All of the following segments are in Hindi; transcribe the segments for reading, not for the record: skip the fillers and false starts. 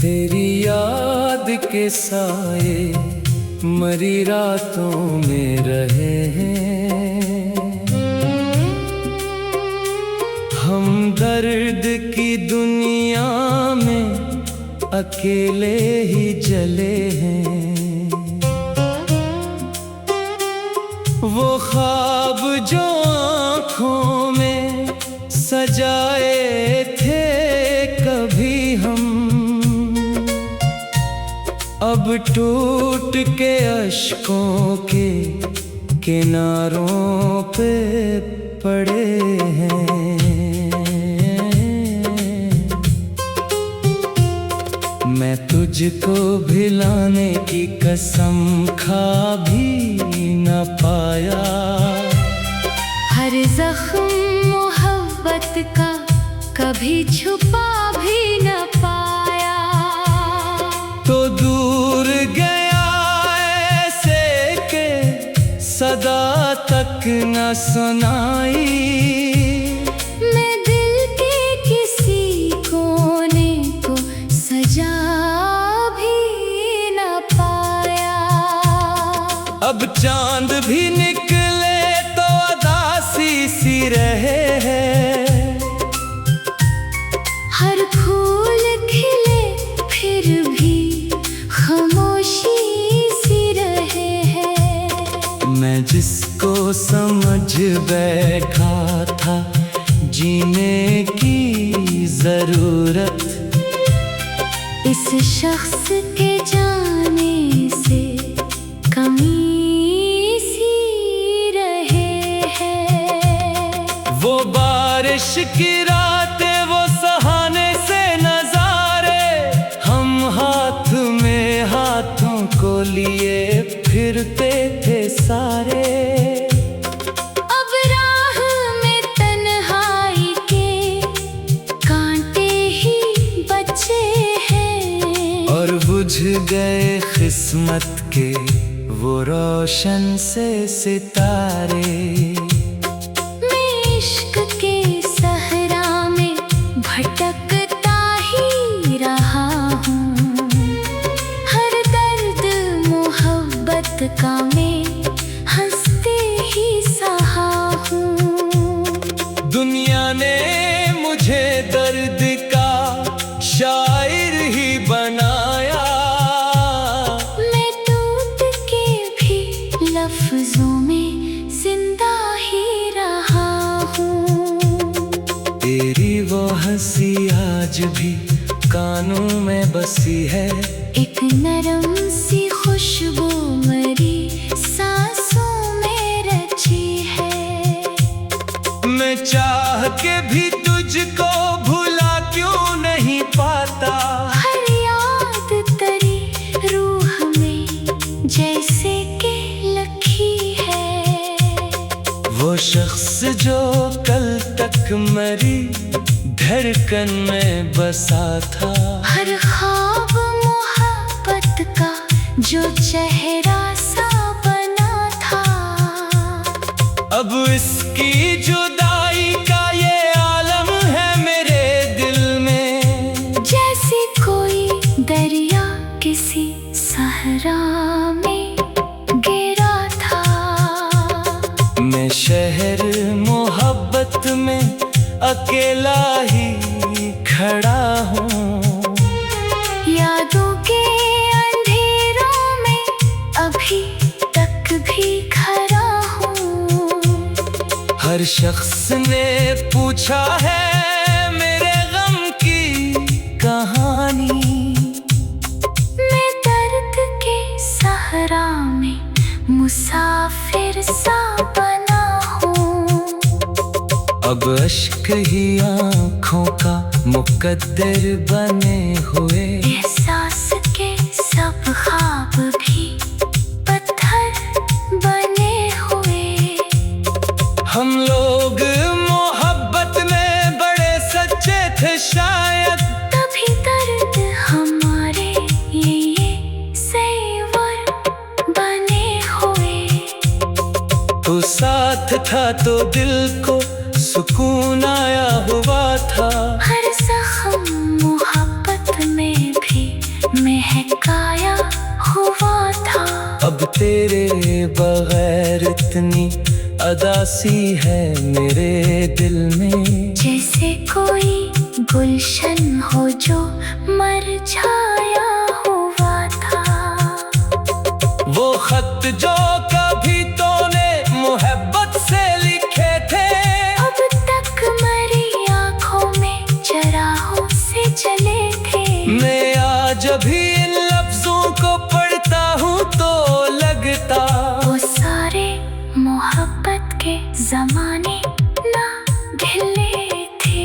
तेरी याद के साए मरी रातों में रहे हैं। हम दर्द की दुनिया में अकेले ही जले हैं। वो ख्वाब जो आँखों में सजाए थे कभी हम, अब टूट के अश्कों के किनारों पे पड़े हैं। मैं तुझको भिलाने की कसम खा भी न पाया। हर जख्म मोहब्बत का कभी छुपा भी न पाया। तो दूर गया ऐसे के सदा तक न सुनाई। मैं दिल के किसी कोने को सजा भी न पाया। अब चांद भी निकले तो उदासी सी रहे हैं। हर फूल खिले फिर भी खामोशी सी रहे हैं। मैं जिसको समझ बैठा था जीने की जरूरत, इस शख्स के जाने से कमी सी रहे हैं। वो बारिश की रातें, वो सहाने से नजारे, हम हाथ में हाथों को लिए फिरते थे सारे। अब राह में तन्हाई के कांटे ही बचे हैं। और बुझ गए किस्मत के वो रोशन से सितारे। मैं इश्क के सहरा में भटकता ही रहा हूँ। हर दर्द मोहब्बत का मैं हंसते ही सहा हूँ। दुनिया ने मुझे दर्द का शायर ही बनाया। मैं टूट के भी लफ्जों में जिंदा ही रहा हूँ। तेरी वो हंसी आज भी कानों में बसी है। एक नरम सी खुशबू मरी सांसों में रची है। मैं चाह के भी तुझको भुला क्यों नहीं पाता। हर याद तेरी रूह में जैसे के लखी है। वो शख्स जो कल तक मरी धड़कन में बसा था। हर ख्वाब मोहब्बत का जो चेहरा सा बना था। अब इसकी जुदाई का ये आलम है मेरे दिल में। जैसे कोई दरिया किसी सहरा में गिरा था। मैं शहर मोहब्बत में अकेला ही खड़ा हूँ। यादों के अंधेरों में अभी तक भी खड़ा हूँ। हर शख्स ने पूछा है मेरे गम की कहानी। मैं दर्द के सहरा में मुसाफिर सा बना हूँ। अब अश्क ही आँखों का मुकद्दर बने हुए। एहसास के सब ख्वाब भी पत्थर बने हुए। हम लोग मोहब्बत में बड़े सच्चे थे शायद, तभी दर्द हमारे लिए सेवर बने हुए। तो साथ था तो दिल को सुकून आया हुआ था। हर जख्म मोहब्बत में भी गाया हुआ था। अब तेरे बगैर इतनी अदासी है मेरे दिल में, जैसे कोई गुलशन हो जो मरझाया हुआ था। वो खत जो कभी तूने मोहब्बत से लिखे थे, अब तक मरी आँखों में चराहों से जले थे। मैं आज भी इन लफ्जों को पढ़ता हूँ तो लगता वो सारे मोहब्बत के जमाने ना ढले थे।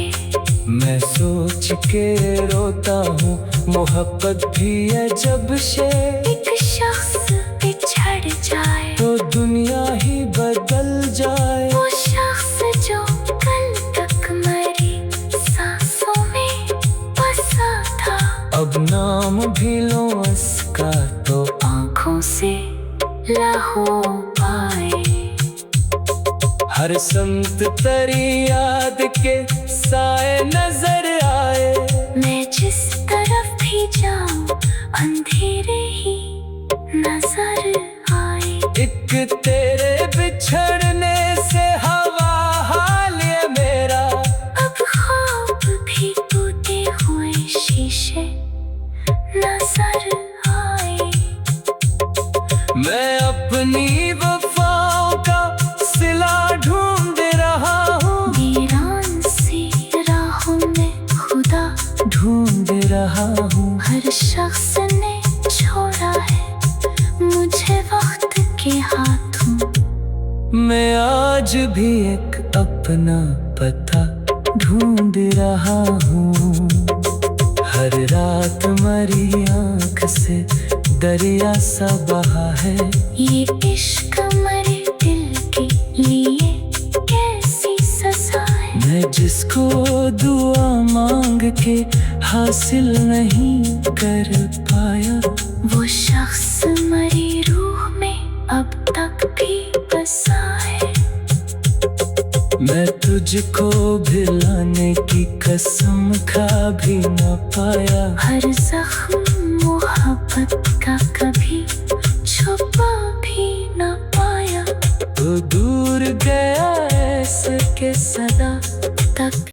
मैं सोच के रोता हूँ मोहब्बत भी है जब से। एक शख्स बिछड़ जाए तो दुनिया ही बदल जाए। वो शख्स जो कल तक मरी सांसों में बसा था, अब नाम भी लो उसका तो आँखों से लहो पाए। हर समत तेरी याद के साए नजर आए। मैं जिस तरफ भी जाऊं अंधेरे ही नजर आए। एक तेरे बिछड़ने से हवा हाल ये मेरा, अब ख्वाब भी टूटे हुए शीशे नजर आए। मैं अपनी वफाओं का सिला ढूंढ रहा हूँ, वीरान सी राहों में खुदा ढूंढ रहा हूँ। हर शख्स ने छोड़ा है मुझे वक्त के हाथों। मैं आज भी एक अपना पता ढूंढ रहा हूँ। हर रात मरी आँख से दरिया सा बहा है। ये इश्क मरे दिल के लिए कैसी सजा है। मैं जिसको दुआ मांग के हासिल नहीं कर पाया, वो शख्स मरी रूह में अब तक भी बसा है। मैं तुझको भिलाने की कसम खा भी न पाया। हर जख्म मोहब्बत का कभी छुपा भी न पाया। तो दूर गया ऐसे के सदा तक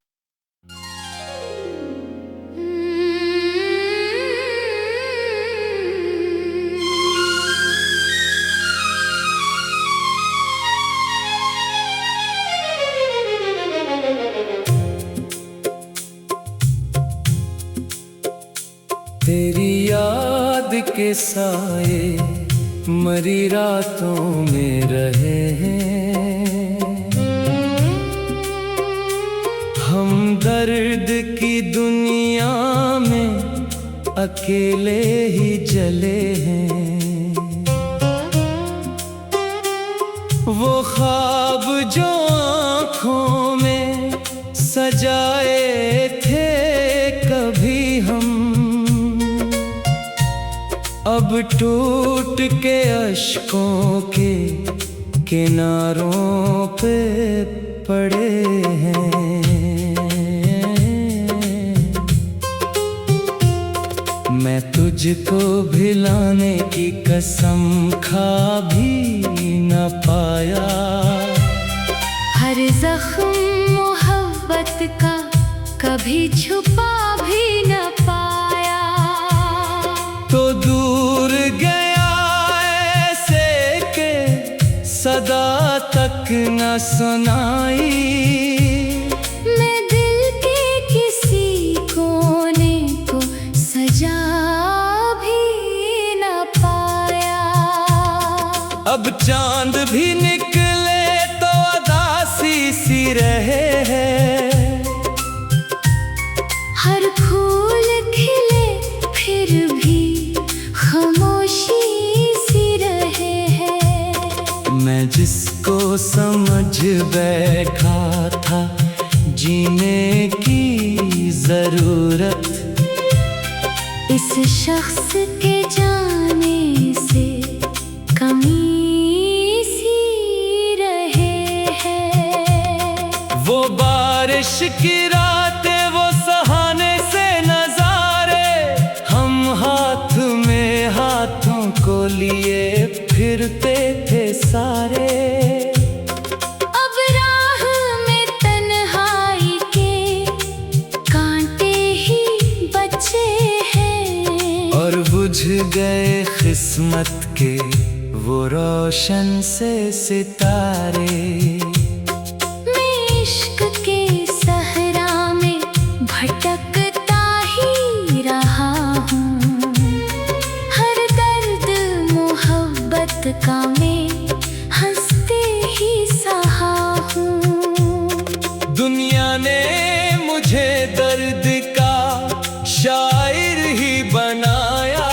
तेरी याद के साए मरी रातों में रहे हैं। हम दर्द की दुनिया में अकेले ही जले हैं। वो ख्वाब जो आँखों में सजाए थे कभी हम, अब टूट के अश्कों के किनारों पे पड़े हैं। मैं तुझको भिलाने की कसम खा भी न पाया। हर जख्म मोहब्बत का कभी छुपा भी न पाया। तो दूर गया ऐसे के सदा तक न सुनाई। मैं दिल के किसी कोने को सजा भी न पाया। अब चांद भी निकले तो उदासी सी रहे हैं। हर फूल खिले फिर भी खामोशी सी रहे हैं। मैं जिसको समझ बैठा था जीने की जरूरत, इस शख्स के जाने से कमी सी रहे हैं। वो बारिश की रातें, वो सहाने से नजारे, हम हाथ में सारे। अब राह में तन्हाई के कांटे ही बचे हैं, और बुझ गए किस्मत के वो रोशन से सितारे। मैं इश्क के सहरा में भटकता ही रहा हूँ, हर दर्द मोहब्बत का मैं हंसते ही सहा हूँ। दुनिया ने मुझे दर्द का शायर ही बनाया,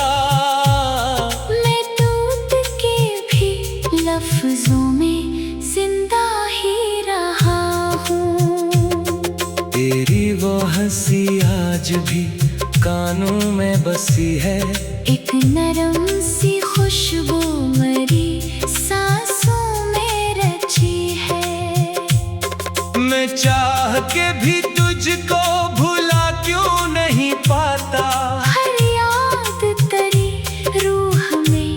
मैं टूट के भी लफ्जों में जिंदा ही रहा हूँ। तेरी वो हंसी आज भी कानों में बसी है, एक नरम सी खुशबू मेरी सांसों में रची है। मैं चाह के भी तुझको भुला क्यों नहीं पाता, हर याद तेरी रूह में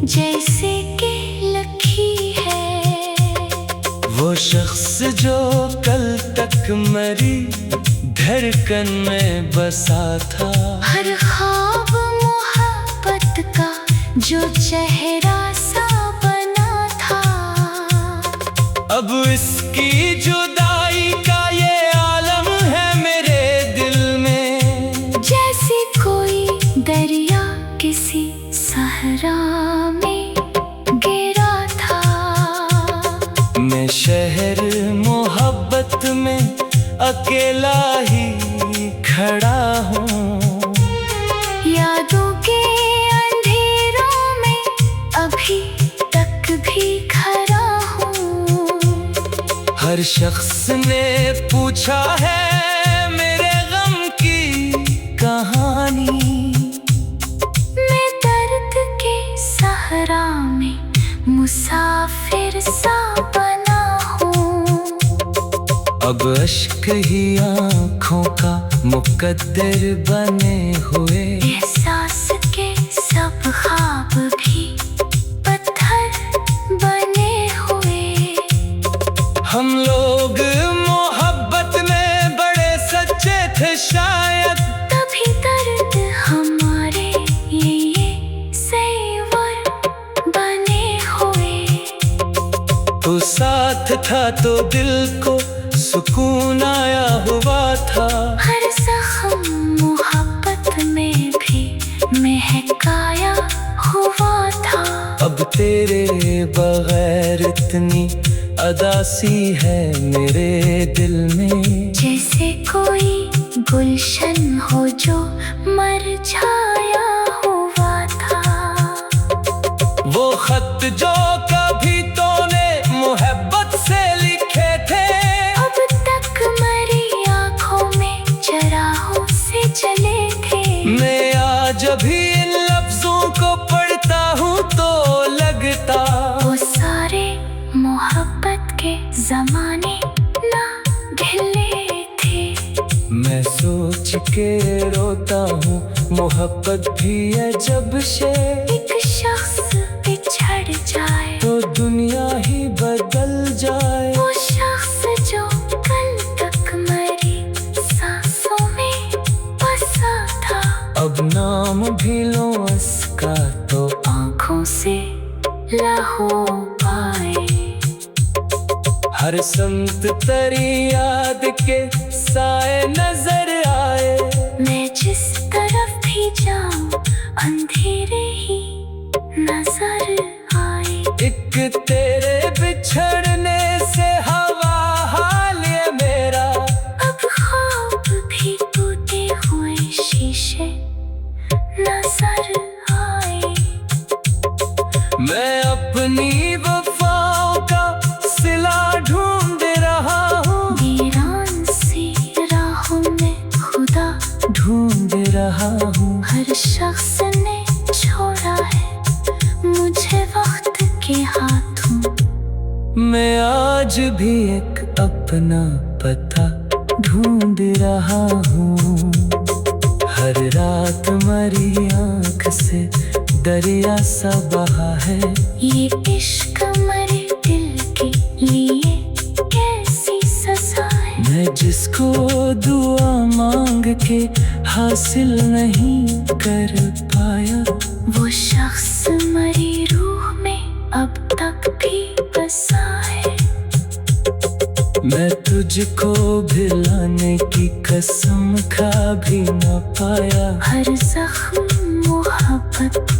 जैसे के लखी है। वो शख्स जो कल तक मेरी धड़कन में बसा था, हर ख्वाब मोहब्बत का जो चेहरा सा बना था। अब इसकी जुदाई का ये आलम है मेरे दिल में, जैसे कोई दरिया किसी सहरा में गिरा था। मैं शहर मोहब्बत में अकेला ही खड़ा हूँ, यादों के अंधेरों में अभी तक भी खड़ा हूँ। हर शख्स ने पूछा है मेरे गम की कहानी, मैं दर्द के सहरा में मुसाफिर सा बना हूँ। अब अश्क ही आँखों का मुकद्दर बने हुए, एहसास के सब ख्वाब भी पत्थर बने हुए। हम लोग मोहब्बत में बड़े सच्चे थे शायद, तभी दर्द हमारे लिए सेवर बने हुए। तो साथ था तो दिल को सुकून आया हुआ था, हर जख्म मोहब्बत में भी महकाया हुआ था। अब तेरे बगैर इतनी अदासी है मेरे दिल में, जैसे कोई गुलशन हो जो मरझाया हुआ था। वो खत जो कभी तूने मोहब्बत से लिखे थे, अब तक मेरी आंखों में चराहों से जले थे। मैं आज भी इन लफ्जों को पढ़ता हूँ तो लगता वो सारे मोहब्बत के जमाने ना ढले थे। मैं सोच के रोता हूँ मोहब्बत भी है जब से, एक शख्स बिछड़ जाए तो दुनिया ही बदल जाए। वो शख्स जो कल तक मेरी सांसों में बसा था, अब नाम भी लो उसका तो आंखों से लहो पाए। हर समत तेरी याद के साए नजर आए, मैं जिस तरफ भी जाऊं अंधेरे ही नजर आए। एक तेरे बिछड़ने से हवा हाल ये मेरा, अब ख्वाब भी टूटे हुए शीशे नजर आए। मैं अपनी वफाओं का सिला ढूंढ रहा हूँ, वीरान सी राहों में खुदा ढूंढ रहा हूँ। हर शख्स ने छोड़ा है मुझे वक्त के हाथों। मैं आज भी एक अपना पता ढूंढ रहा हूँ, हर रात मेरी आँख से दरिया सा बहा है। ये इश्क तुझको दुआ मांग के हासिल नहीं कर पाया। वो शख्स मरी रूह में अब तक भी बसा है। मैं तुझको भिलाने की कसम खा भी न पाया। हर जख्म मोहब्बत